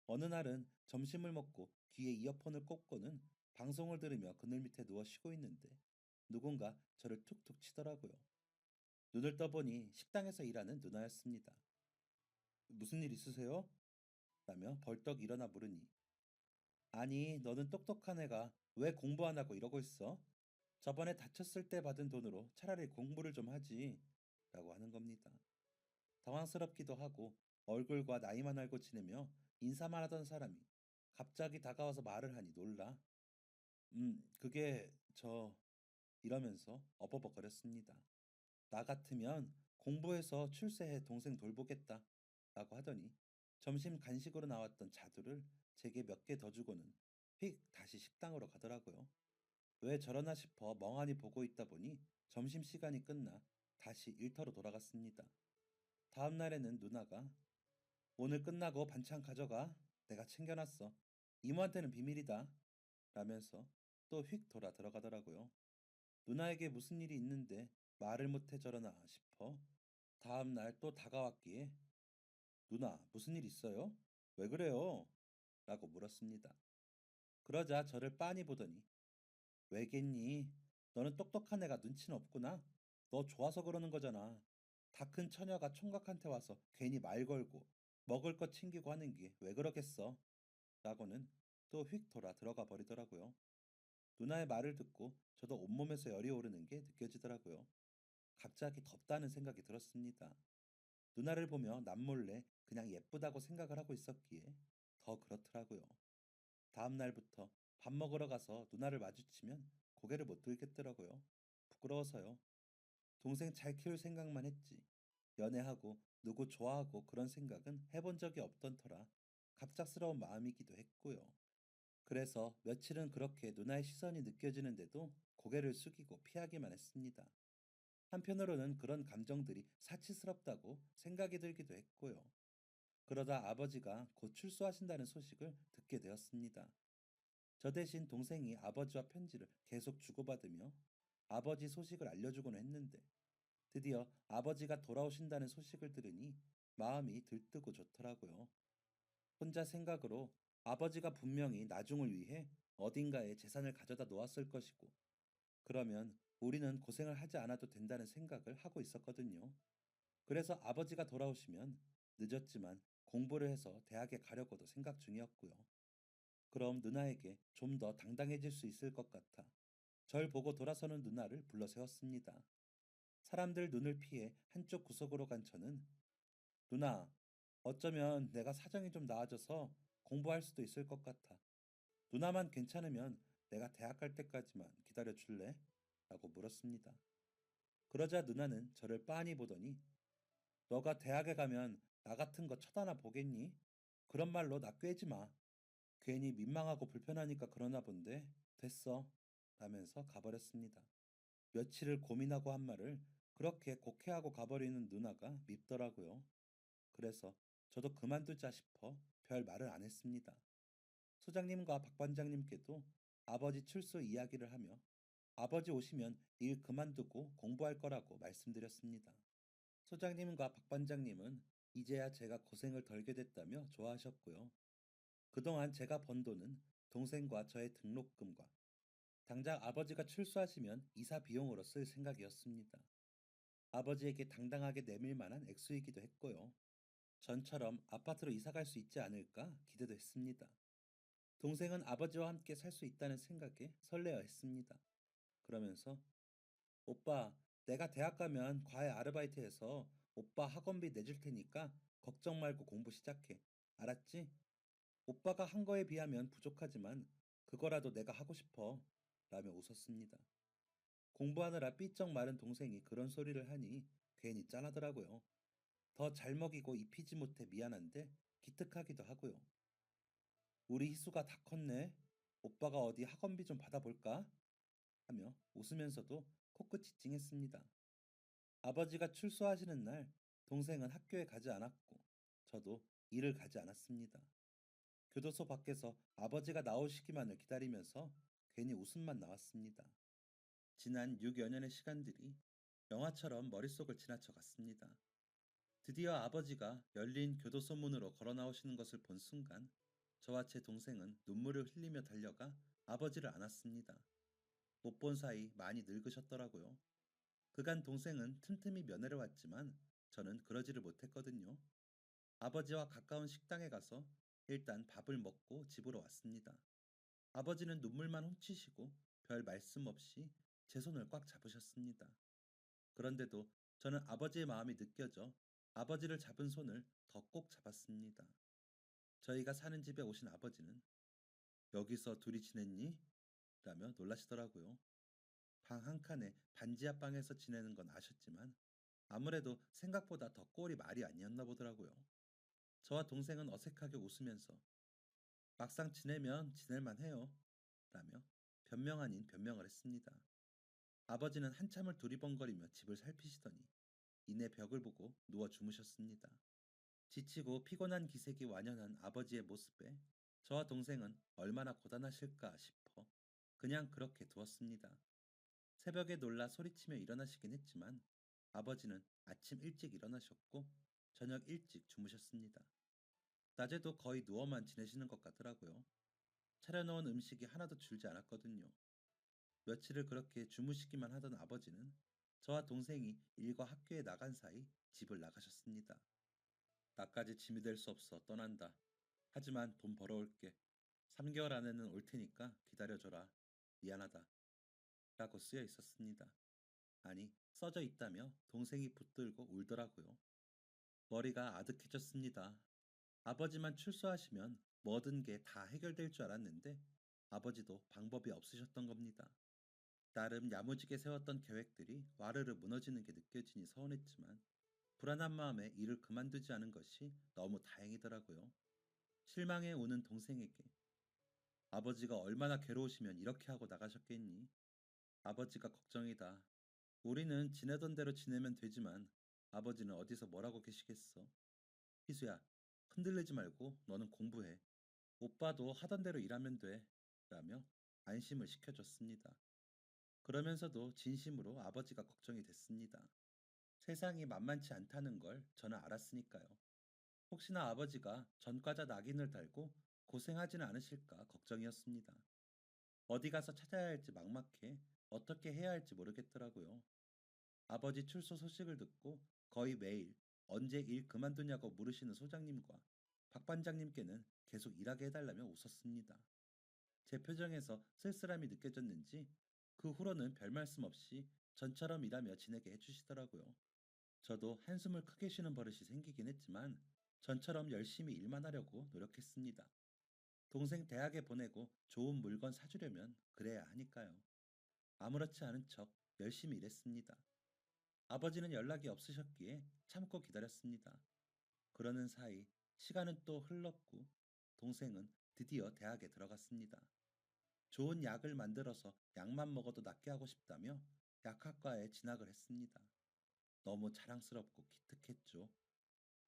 어느 날은 점심을 먹고 귀에 이어폰을 꽂고는 방송을 들으며 그늘 밑에 누워 쉬고 있는데 누군가 저를 툭툭 치더라고요. 눈을 떠보니 식당에서 일하는 누나였습니다. 무슨 일 있으세요? 라며 벌떡 일어나 물으니 아니 너는 똑똑한 애가 왜 공부 안 하고 이러고 있어? 저번에 다쳤을 때 받은 돈으로 차라리 공부를 좀 하지 라고 하는 겁니다. 당황스럽기도 하고 얼굴과 나이만 알고 지내며 인사만 하던 사람이 갑자기 다가와서 말을 하니 놀라 그게 이러면서 어버버거렸습니다. 나 같으면 공부해서 출세해 동생 돌보겠다 라고 하더니 점심 간식으로 나왔던 자두를 제게 몇 개 더 주고는 휙 다시 식당으로 가더라고요. 왜 저러나 싶어 멍하니 보고 있다 보니 점심시간이 끝나 다시 일터로 돌아갔습니다. 다음 날에는 누나가 오늘 끝나고 반찬 가져가. 내가 챙겨놨어. 이모한테는 비밀이다. 라면서 또 휙 돌아 들어가더라고요. 누나에게 무슨 일이 있는데 말을 못해 저러나 싶어 다음 날 또 다가왔기에 누나 무슨 일 있어요? 왜 그래요? 라고 물었습니다. 그러자 저를 빤히 보더니 왜겠니? 너는 똑똑한 애가 눈치는 없구나. 너 좋아서 그러는 거잖아. 다 큰 처녀가 총각한테 와서 괜히 말 걸고 먹을 것 챙기고 하는 게 왜 그러겠어? 라고는 또 휙 돌아 들어가 버리더라고요. 누나의 말을 듣고 저도 온몸에서 열이 오르는 게 느껴지더라고요. 갑자기 덥다는 생각이 들었습니다. 누나를 보며 남몰래 그냥 예쁘다고 생각을 하고 있었기에 더 그렇더라고요. 다음 날부터 밥 먹으러 가서 누나를 마주치면 고개를 못 들겠더라고요. 부끄러워서요. 동생 잘 키울 생각만 했지. 연애하고 누구 좋아하고 그런 생각은 해본 적이 없던 터라 갑작스러운 마음이기도 했고요. 그래서 며칠은 그렇게 누나의 시선이 느껴지는데도 고개를 숙이고 피하기만 했습니다. 한편으로는 그런 감정들이 사치스럽다고 생각이 들기도 했고요. 그러다 아버지가 곧 출소하신다는 소식을 듣게 되었습니다. 저 대신 동생이 아버지와 편지를 계속 주고받으며 아버지 소식을 알려주곤 했는데 드디어 아버지가 돌아오신다는 소식을 들으니 마음이 들뜨고 좋더라고요. 혼자 생각으로 아버지가 분명히 나중을 위해 어딘가에 재산을 가져다 놓았을 것이고, 그러면 우리는 고생을 하지 않아도 된다는 생각을 하고 있었거든요. 그래서 아버지가 돌아오시면 늦었지만 공부를 해서 대학에 가려고도 생각 중이었고요. 그럼 누나에게 좀 더 당당해질 수 있을 것 같아 절 보고 돌아서는 누나를 불러 세웠습니다. 사람들 눈을 피해 한쪽 구석으로 간 저는 누나, 어쩌면 내가 사정이 좀 나아져서 공부할 수도 있을 것 같아. 누나만 괜찮으면 내가 대학 갈 때까지만 기다려 줄래? 라고 물었습니다. 그러자 누나는 저를 빤히 보더니 너가 대학에 가면 나 같은 거 쳐다나 보겠니? 그런 말로 나 꿰지 마. 괜히 민망하고 불편하니까 그러나 본데 됐어. 라면서 가버렸습니다. 며칠을 고민하고 한 말을 그렇게 곡해하고 가버리는 누나가 밉더라고요. 그래서 저도 그만두자 싶어 별 말을 안 했습니다. 소장님과 박 반장님께도 아버지 출소 이야기를 하며 아버지 오시면 일 그만두고 공부할 거라고 말씀드렸습니다. 소장님과 박 반장님은 이제야 제가 고생을 덜게 됐다며 좋아하셨고요. 그동안 제가 번 돈은 동생과 저의 등록금과 당장 아버지가 출소하시면 이사 비용으로 쓸 생각이었습니다. 아버지에게 당당하게 내밀 만한 액수이기도 했고요. 전처럼 아파트로 이사 갈 수 있지 않을까 기대도 했습니다. 동생은 아버지와 함께 살 수 있다는 생각에 설레어 했습니다. 그러면서 오빠, 내가 대학 가면 과외 아르바이트해서 오빠 학원비 내줄 테니까 걱정 말고 공부 시작해. 알았지? 오빠가 한 거에 비하면 부족하지만 그거라도 내가 하고 싶어. 라며 웃었습니다. 공부하느라 삐쩍 마른 동생이 그런 소리를 하니 괜히 짠하더라고요. 더 잘 먹이고 입히지 못해 미안한데 기특하기도 하고요. 우리 희수가 다 컸네. 오빠가 어디 학원비 좀 받아볼까? 하며 웃으면서도 코끝이 찡했습니다. 아버지가 출소하시는 날 동생은 학교에 가지 않았고 저도 일을 가지 않았습니다. 교도소 밖에서 아버지가 나오시기만을 기다리면서 괜히 웃음만 나왔습니다. 지난 6여 년의 시간들이 영화처럼 머릿속을 지나쳐 갔습니다. 드디어 아버지가 열린 교도소 문으로 걸어 나오시는 것을 본 순간 저와 제 동생은 눈물을 흘리며 달려가 아버지를 안았습니다. 못 본 사이 많이 늙으셨더라고요. 그간 동생은 틈틈이 면회를 왔지만 저는 그러지를 못했거든요. 아버지와 가까운 식당에 가서 일단 밥을 먹고 집으로 왔습니다. 아버지는 눈물만 훔치시고 별 말씀 없이 제 손을 꽉 잡으셨습니다. 그런데도 저는 아버지의 마음이 느껴져 아버지를 잡은 손을 더 꼭 잡았습니다. 저희가 사는 집에 오신 아버지는 여기서 둘이 지냈니? 라며 놀라시더라고요. 방 한 칸에 반지하 방에서 지내는 건 아셨지만 아무래도 생각보다 더 꼴이 말이 아니었나 보더라고요. 저와 동생은 어색하게 웃으면서 막상 지내면 지낼만 해요. 라며 변명 아닌 변명을 했습니다. 아버지는 한참을 두리번거리며 집을 살피시더니 이내 벽을 보고 누워 주무셨습니다. 지치고 피곤한 기색이 완연한 아버지의 모습에 저와 동생은 얼마나 고단하실까 싶어 그냥 그렇게 두었습니다. 새벽에 놀라 소리치며 일어나시긴 했지만 아버지는 아침 일찍 일어나셨고 저녁 일찍 주무셨습니다. 낮에도 거의 누워만 지내시는 것 같더라고요. 차려놓은 음식이 하나도 줄지 않았거든요. 며칠을 그렇게 주무시기만 하던 아버지는 저와 동생이 일과 학교에 나간 사이 집을 나가셨습니다. 나까지 짐이 될 수 없어 떠난다. 하지만 돈 벌어올게. 3개월 안에는 올 테니까 기다려줘라. 미안하다. 라고 쓰여 있었습니다. 아니, 써져 있다며 동생이 붙들고 울더라고요. 머리가 아득해졌습니다. 아버지만 출소하시면 뭐든 게 다 해결될 줄 알았는데 아버지도 방법이 없으셨던 겁니다. 나름 야무지게 세웠던 계획들이 와르르 무너지는 게 느껴지니 서운했지만 불안한 마음에 일을 그만두지 않은 것이 너무 다행이더라고요. 실망해 우는 동생에게 아버지가 얼마나 괴로우시면 이렇게 하고 나가셨겠니? 아버지가 걱정이다. 우리는 지내던 대로 지내면 되지만 아버지는 어디서 뭐라고 계시겠어? 희수야, 흔들리지 말고 너는 공부해. 오빠도 하던 대로 일하면 돼. 라며 안심을 시켜줬습니다. 그러면서도 진심으로 아버지가 걱정이 됐습니다. 세상이 만만치 않다는 걸 저는 알았으니까요. 혹시나 아버지가 전과자 낙인을 달고 고생하지는 않으실까 걱정이었습니다. 어디 가서 찾아야 할지 막막해 어떻게 해야 할지 모르겠더라고요. 아버지 출소 소식을 듣고 거의 매일 언제 일 그만두냐고 물으시는 소장님과 박 반장님께는 계속 일하게 해달라며 웃었습니다. 제 표정에서 쓸쓸함이 느껴졌는지 그 후로는 별 말씀 없이 전처럼 일하며 지내게 해주시더라고요. 저도 한숨을 크게 쉬는 버릇이 생기긴 했지만 전처럼 열심히 일만 하려고 노력했습니다. 동생 대학에 보내고 좋은 물건 사주려면 그래야 하니까요. 아무렇지 않은 척 열심히 일했습니다. 아버지는 연락이 없으셨기에 참고 기다렸습니다. 그러는 사이 시간은 또 흘렀고 동생은 드디어 대학에 들어갔습니다. 좋은 약을 만들어서 약만 먹어도 낫게 하고 싶다며 약학과에 진학을 했습니다. 너무 자랑스럽고 기특했죠.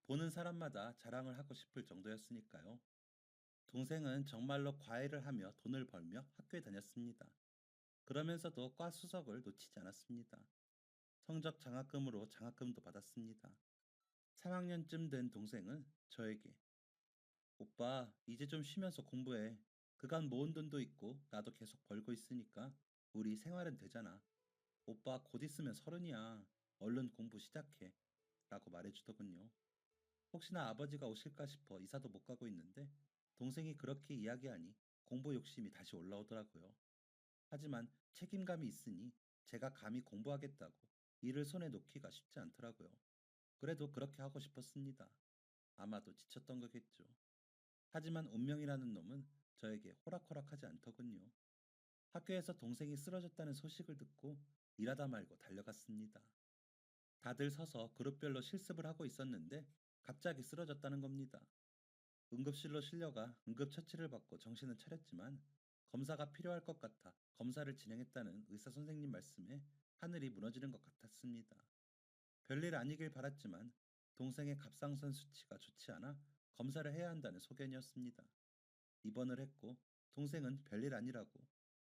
보는 사람마다 자랑을 하고 싶을 정도였으니까요. 동생은 정말로 과외를 하며 돈을 벌며 학교에 다녔습니다. 그러면서도 과 수석을 놓치지 않았습니다. 성적 장학금으로 장학금도 받았습니다. 3학년쯤 된 동생은 저에게 오빠, 이제 좀 쉬면서 공부해. 그간 모은 돈도 있고 나도 계속 벌고 있으니까 우리 생활은 되잖아. 오빠 곧 있으면 서른이야. 얼른 공부 시작해. 라고 말해주더군요. 혹시나 아버지가 오실까 싶어 이사도 못 가고 있는데 동생이 그렇게 이야기하니 공부 욕심이 다시 올라오더라고요. 하지만 책임감이 있으니 제가 감히 공부하겠다고 일을 손에 놓기가 쉽지 않더라고요. 그래도 그렇게 하고 싶었습니다. 아마도 지쳤던 거겠죠. 하지만 운명이라는 놈은 저에게 호락호락하지 않더군요. 학교에서 동생이 쓰러졌다는 소식을 듣고 일하다 말고 달려갔습니다. 다들 서서 그룹별로 실습을 하고 있었는데 갑자기 쓰러졌다는 겁니다. 응급실로 실려가 응급처치를 받고 정신은 차렸지만 검사가 필요할 것 같아 검사를 진행했다는 의사 선생님 말씀에 하늘이 무너지는 것 같았습니다. 별일 아니길 바랐지만 동생의 갑상선 수치가 좋지 않아 검사를 해야 한다는 소견이었습니다. 입원을 했고 동생은 별일 아니라고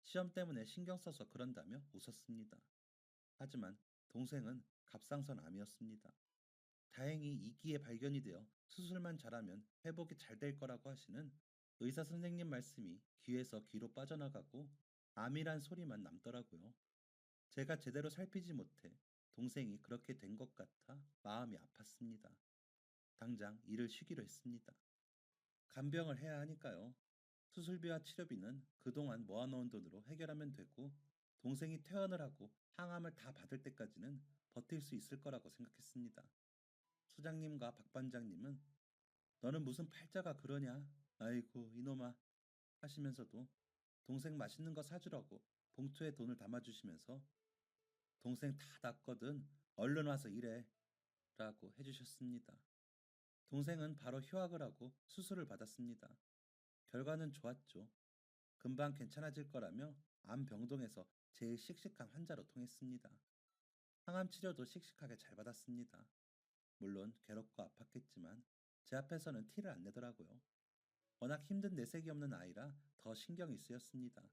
시험 때문에 신경 써서 그런다며 웃었습니다. 하지만 동생은 갑상선 암이었습니다. 다행히 2기에 발견이 되어 수술만 잘하면 회복이 잘 될 거라고 하시는 의사 선생님 말씀이 귀에서 귀로 빠져나가고 암이란 소리만 남더라고요. 제가 제대로 살피지 못해 동생이 그렇게 된 것 같아 마음이 아팠습니다. 당장 일을 쉬기로 했습니다. 간병을 해야 하니까요. 수술비와 치료비는 그동안 모아놓은 돈으로 해결하면 되고 동생이 퇴원을 하고 항암을 다 받을 때까지는 버틸 수 있을 거라고 생각했습니다. 소장님과 박 반장님은 너는 무슨 팔자가 그러냐? 아이고 이놈아 하시면서도 동생 맛있는 거 사주라고 봉투에 돈을 담아주시면서 동생 다 낫거든 얼른 와서 일해 라고 해주셨습니다. 동생은 바로 휴학을 하고 수술을 받았습니다. 결과는 좋았죠. 금방 괜찮아질 거라며 암병동에서 제일 씩씩한 환자로 통했습니다. 항암 치료도 씩씩하게 잘 받았습니다. 물론 괴롭고 아팠겠지만 제 앞에서는 티를 안 내더라고요. 워낙 힘든 내색이 없는 아이라 더 신경이 쓰였습니다.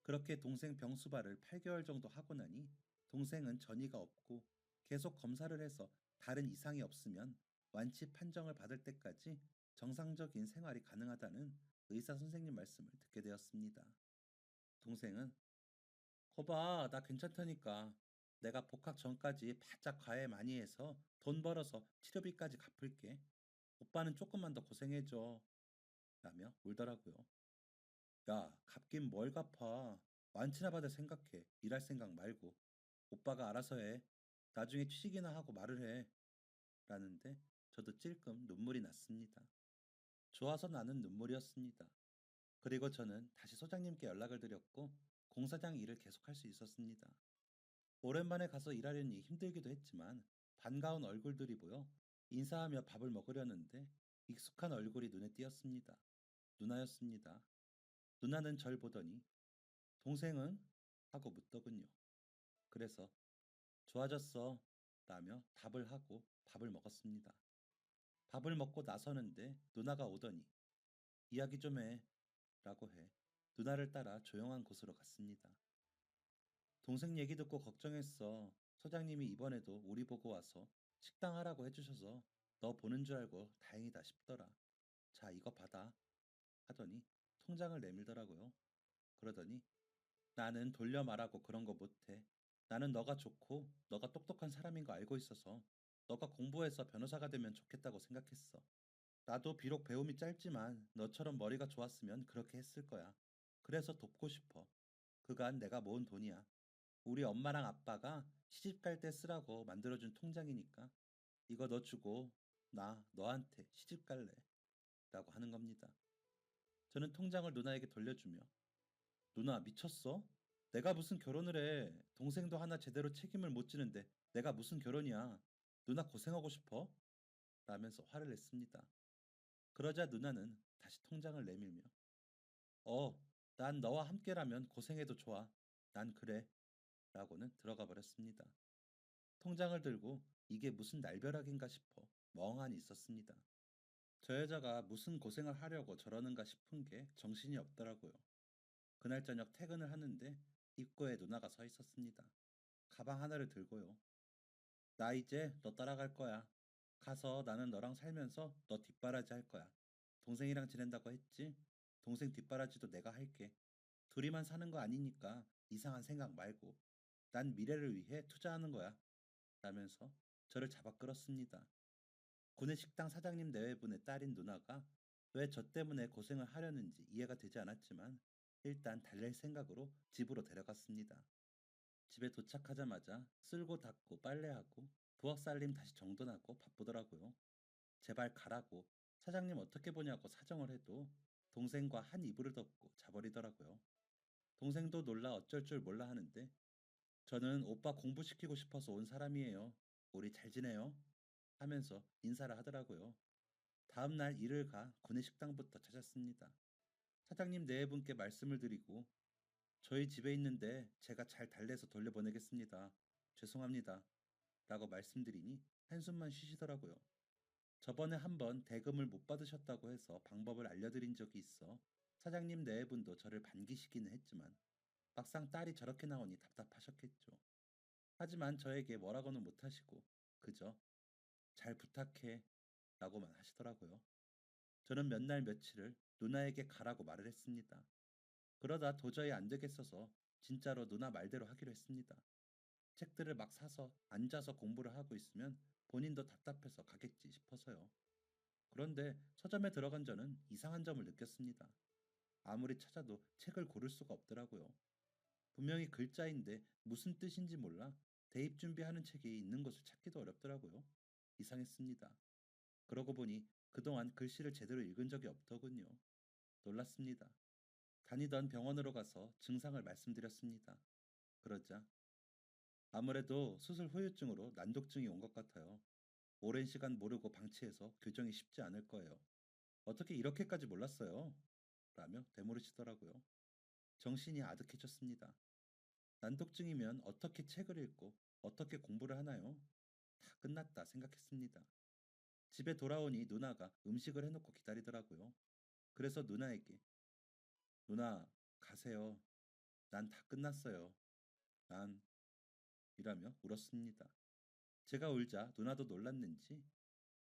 그렇게 동생 병수발을 8개월 정도 하고 나니 동생은 전이가 없고 계속 검사를 해서 다른 이상이 없으면 완치 판정을 받을 때까지 정상적인 생활이 가능하다는 의사 선생님 말씀을 듣게 되었습니다. 동생은 거봐, 나 괜찮다니까. 내가 복학 전까지 바짝 과외 많이 해서 돈 벌어서 치료비까지 갚을게. 오빠는 조금만 더 고생해줘. 라며 울더라고요. 야, 갚긴 뭘 갚아. 완치나 받을 생각해. 일할 생각 말고. 오빠가 알아서 해. 나중에 취직이나 하고 말을 해. 라는데 저도 찔끔 눈물이 났습니다. 좋아서 나는 눈물이었습니다. 그리고 저는 다시 소장님께 연락을 드렸고 공사장 일을 계속할 수 있었습니다. 오랜만에 가서 일하려니 힘들기도 했지만 반가운 얼굴들이 보여 인사하며 밥을 먹으려는데 익숙한 얼굴이 눈에 띄었습니다. 누나였습니다. 누나는 절 보더니 동생은? 하고 묻더군요. 그래서 좋아졌어 라며 답을 하고 밥을 먹었습니다. 밥을 먹고 나서는데 누나가 오더니 이야기 좀 해 라고 해 누나를 따라 조용한 곳으로 갔습니다. 동생 얘기 듣고 걱정했어. 소장님이 이번에도 우리 보고 와서 식당 하라고 해주셔서 너 보는 줄 알고 다행이다 싶더라. 자, 이거 받아. 하더니 통장을 내밀더라고요. 그러더니 나는 돌려 말하고 그런 거 못해. 나는 너가 좋고 너가 똑똑한 사람인 거 알고 있어서 너가 공부해서 변호사가 되면 좋겠다고 생각했어. 나도 비록 배움이 짧지만 너처럼 머리가 좋았으면 그렇게 했을 거야. 그래서 돕고 싶어. 그간 내가 모은 돈이야. 우리 엄마랑 아빠가 시집 갈 때 쓰라고 만들어준 통장이니까 이거 너 주고 나 너한테 시집 갈래. 라고 하는 겁니다. 저는 통장을 누나에게 돌려주며 누나 미쳤어? 내가 무슨 결혼을 해. 동생도 하나 제대로 책임을 못 지는데 내가 무슨 결혼이야. 누나 고생하고 싶어? 라면서 화를 냈습니다. 그러자 누나는 다시 통장을 내밀며 어, 난 너와 함께라면 고생해도 좋아. 난 그래. 라고는 들어가 버렸습니다. 통장을 들고 이게 무슨 날벼락인가 싶어 멍하니 있었습니다. 저 여자가 무슨 고생을 하려고 저러는가 싶은 게 정신이 없더라고요. 그날 저녁 퇴근을 하는데 입구에 누나가 서 있었습니다. 가방 하나를 들고요. 나 이제 너 따라갈 거야. 가서 나는 너랑 살면서 너 뒷바라지 할 거야. 동생이랑 지낸다고 했지? 동생 뒷바라지도 내가 할게. 둘이만 사는 거 아니니까 이상한 생각 말고. 난 미래를 위해 투자하는 거야. 라면서 저를 잡아 끌었습니다. 구내식당 사장님 내외분의 딸인 누나가 왜 저 때문에 고생을 하려는지 이해가 되지 않았지만 일단 달랠 생각으로 집으로 데려갔습니다. 집에 도착하자마자 쓸고 닦고 빨래하고 부엌 살림 다시 정돈하고 바쁘더라고요. 제발 가라고 사장님 어떻게 보냐고 사정을 해도 동생과 한 이불을 덮고 자버리더라고요. 동생도 놀라 어쩔 줄 몰라 하는데 저는 오빠 공부시키고 싶어서 온 사람이에요. 우리 잘 지내요? 하면서 인사를 하더라고요. 다음날 일을 가 구내식당부터 찾았습니다. 사장님 네 분께 말씀을 드리고 저희 집에 있는데 제가 잘 달래서 돌려보내겠습니다. 죄송합니다. 라고 말씀드리니 한숨만 쉬시더라고요. 저번에 한번 대금을 못 받으셨다고 해서 방법을 알려드린 적이 있어 사장님 네 분도 저를 반기시기는 했지만 막상 딸이 저렇게 나오니 답답하셨겠죠. 하지만 저에게 뭐라고는 못하시고 그저 잘 부탁해 라고만 하시더라고요. 저는 몇 날 며칠을 누나에게 가라고 말을 했습니다. 그러다 도저히 안 되겠어서 진짜로 누나 말대로 하기로 했습니다. 책들을 막 사서 앉아서 공부를 하고 있으면 본인도 답답해서 가겠지 싶어서요. 그런데 서점에 들어간 저는 이상한 점을 느꼈습니다. 아무리 찾아도 책을 고를 수가 없더라고요. 분명히 글자인데 무슨 뜻인지 몰라 대입 준비하는 책이 있는 것을 찾기도 어렵더라고요. 이상했습니다. 그러고 보니 그동안 글씨를 제대로 읽은 적이 없더군요. 놀랐습니다. 다니던 병원으로 가서 증상을 말씀드렸습니다. 그러자 아무래도 수술 후유증으로 난독증이 온 것 같아요. 오랜 시간 모르고 방치해서 교정이 쉽지 않을 거예요. 어떻게 이렇게까지 몰랐어요? 라며 되물으시더라고요. 정신이 아득해졌습니다. 난독증이면 어떻게 책을 읽고 어떻게 공부를 하나요? 다 끝났다 생각했습니다. 집에 돌아오니 누나가 음식을 해놓고 기다리더라고요. 그래서 누나에게 누나 가세요. 난 다 끝났어요. 난 이라며 울었습니다. 제가 울자 누나도 놀랐는지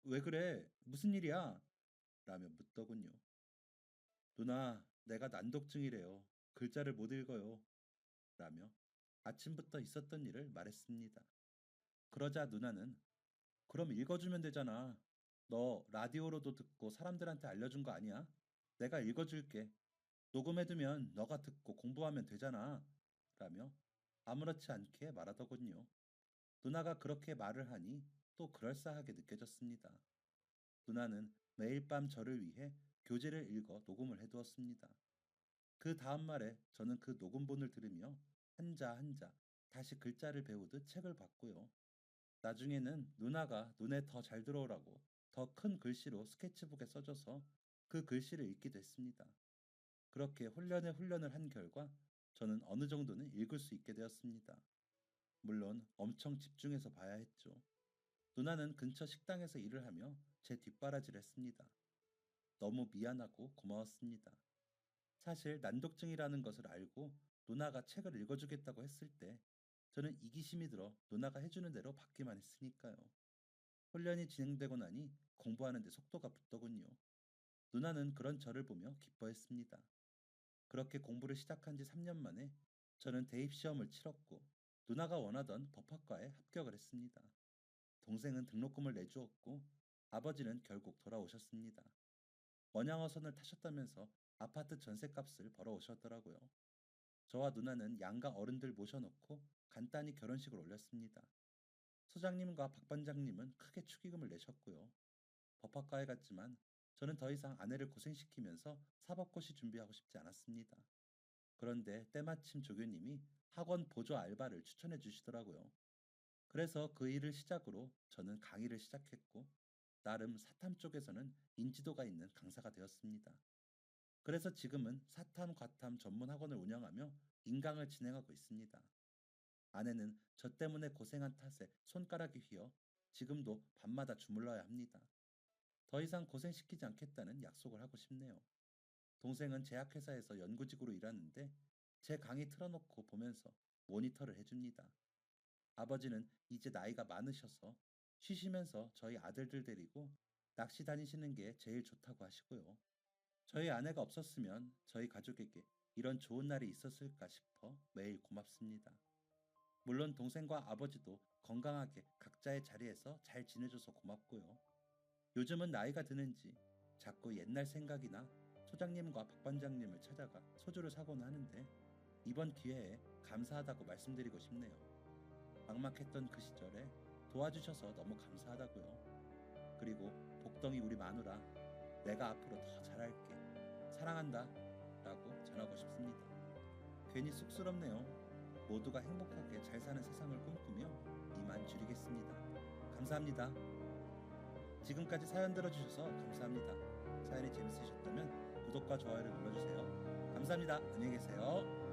왜 그래? 무슨 일이야? 라며 묻더군요. 누나, 내가 난독증이래요. 글자를 못 읽어요. 라며 아침부터 있었던 일을 말했습니다. 그러자 누나는 그럼 읽어주면 되잖아. 너 라디오로도 듣고 사람들한테 알려준 거 아니야? 내가 읽어줄게. 녹음해두면 너가 듣고 공부하면 되잖아. 라며 아무렇지 않게 말하더군요. 누나가 그렇게 말을 하니 또 그럴싸하게 느껴졌습니다. 누나는 매일 밤 저를 위해 교재를 읽어 녹음을 해두었습니다. 그 다음 말에 저는 그 녹음본을 들으며 한자 한자 다시 글자를 배우듯 책을 봤고요. 나중에는 누나가 눈에 더 잘 들어오라고 더 큰 글씨로 스케치북에 써줘서 그 글씨를 읽기도 했습니다. 그렇게 훈련에 훈련을 한 결과 저는 어느 정도는 읽을 수 있게 되었습니다. 물론 엄청 집중해서 봐야 했죠. 누나는 근처 식당에서 일을 하며 제 뒷바라지를 했습니다. 너무 미안하고 고마웠습니다. 사실 난독증이라는 것을 알고 누나가 책을 읽어주겠다고 했을 때 저는 이기심이 들어 누나가 해주는 대로 받기만 했으니까요. 훈련이 진행되고 나니 공부하는 데 속도가 붙더군요. 누나는 그런 저를 보며 기뻐했습니다. 그렇게 공부를 시작한 지 3년 만에 저는 대입 시험을 치렀고 누나가 원하던 법학과에 합격을 했습니다. 동생은 등록금을 내주었고 아버지는 결국 돌아오셨습니다. 원양어선을 타셨다면서 아파트 전셋값을 벌어오셨더라고요. 저와 누나는 양가 어른들 모셔놓고 간단히 결혼식을 올렸습니다. 소장님과 박 반장님은 크게 축의금을 내셨고요. 법학과에 갔지만 저는 더 이상 아내를 고생시키면서 사법고시 준비하고 싶지 않았습니다. 그런데 때마침 조교님이 학원 보조 알바를 추천해 주시더라고요. 그래서 그 일을 시작으로 저는 강의를 시작했고 나름 사탐 쪽에서는 인지도가 있는 강사가 되었습니다. 그래서 지금은 사탐, 과탐 전문 학원을 운영하며 인강을 진행하고 있습니다. 아내는 저 때문에 고생한 탓에 손가락이 휘어 지금도 밤마다 주물러야 합니다. 더 이상 고생시키지 않겠다는 약속을 하고 싶네요. 동생은 제약회사에서 연구직으로 일하는데 제 강의 틀어놓고 보면서 모니터를 해줍니다. 아버지는 이제 나이가 많으셔서 쉬시면서 저희 아들들 데리고 낚시 다니시는 게 제일 좋다고 하시고요. 저희 아내가 없었으면 저희 가족에게 이런 좋은 날이 있었을까 싶어 매일 고맙습니다. 물론 동생과 아버지도 건강하게 각자의 자리에서 잘 지내줘서 고맙고요. 요즘은 나이가 드는지 자꾸 옛날 생각이나 소장님과 박 반장님을 찾아가 소주를 사곤 하는데 이번 기회에 감사하다고 말씀드리고 싶네요. 막막했던 그 시절에 도와주셔서 너무 감사하다고요. 그리고 복덩이 우리 마누라, 내가 앞으로 더 잘할게. 사랑한다. 라고 전하고 싶습니다. 괜히 쑥스럽네요. 모두가 행복하게 잘 사는 세상을 꿈꾸며 이만 줄이겠습니다. 감사합니다. 지금까지 사연 들어주셔서 감사합니다. 사연이 재밌으셨다면 구독과 좋아요를 눌러주세요. 감사합니다. 안녕히 계세요.